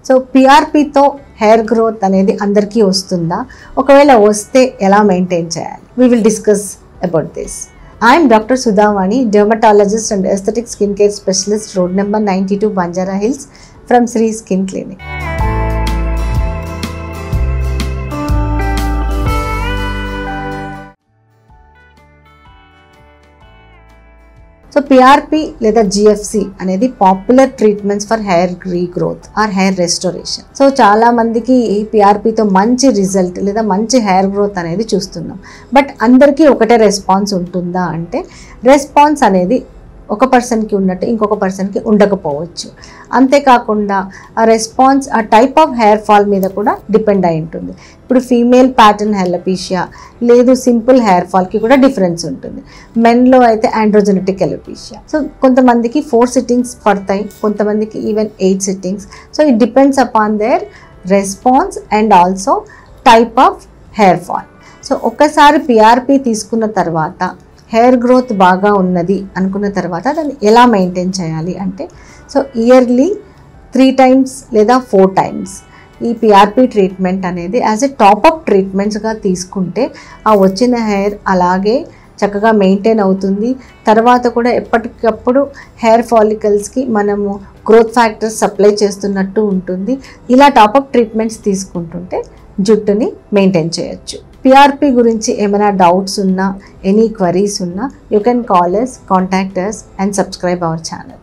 So పిఆర్పితో hair growth అనేది అందరికీ వస్తుందా? ఒకవేళ వస్తే ఎలా మెయింటైన్ చేయాలి? We will discuss about this. I am Dr. Sudhavani, dermatologist and aesthetic skincare specialist, road number 92 Banjara Hills from Sri Skin Clinic. So PRP లేదా GFC అనేది popular treatments for hair regrowth or hair restoration. So చాలా మందికి పిఆర్పితో మంచి result లేదా మంచి hair growth అనేది చూస్తున్నాం. But అందరికీ ఒకటే రెస్పాన్స్ ఉంటుందా అంటే రెస్పాన్స్ అనేది ఒక పర్సన్కి ఉన్నట్టు ఇంకొక పర్సన్కి ఉండకపోవచ్చు. అంతేకాకుండా ఆ రెస్పాన్స్ ఆ టైప్ ఆఫ్ హెయిర్ ఫాల్ మీద కూడా డిపెండ్ అయి ఉంటుంది. ఇప్పుడు ఫీమేల్ ప్యాటర్న్ ఎలోపీషియా లేదు సింపుల్ హెయిర్ ఫాల్కి కూడా డిఫరెన్స్ ఉంటుంది. మెన్లో అయితే ఆండ్రోజెనెటిక్ ఎలోపీషియా. సో కొంతమందికి 4 సిట్టింగ్స్ పడతాయి, కొంతమందికి even 8 sittings. So it depends upon there response and also type of hair fall. So ఒక్కసారి పిఆర్పి తీసుకున్న తర్వాత హెయిర్ గ్రోత్ బాగా ఉన్నది అనుకున్న తర్వాత దాన్ని ఎలా మెయింటైన్ చేయాలి అంటే సో ఇయర్లీ 3 times లేదా 4 times ఈ పిఆర్పి ట్రీట్మెంట్ అనేది యాజ్ ఎ టాప్అప్ ట్రీట్మెంట్స్గా తీసుకుంటే ఆ వచ్చిన హెయిర్ అలాగే చక్కగా మెయింటైన్ అవుతుంది. తర్వాత కూడా ఎప్పటికప్పుడు హెయిర్ ఫాలికల్స్కి మనము గ్రోత్ ఫ్యాక్టర్స్ సప్లై చేస్తున్నట్టు ఉంటుంది. ఇలా టాప్అప్ ట్రీట్మెంట్స్ తీసుకుంటుంటే జుట్టుని మెయింటైన్ చేయొచ్చు. పిఆర్పి గురించి ఏమైనా డౌట్స్ ఉన్నా, ఎనీ క్వరీస్ ఉన్నా, you can call us, contact us and subscribe our channel.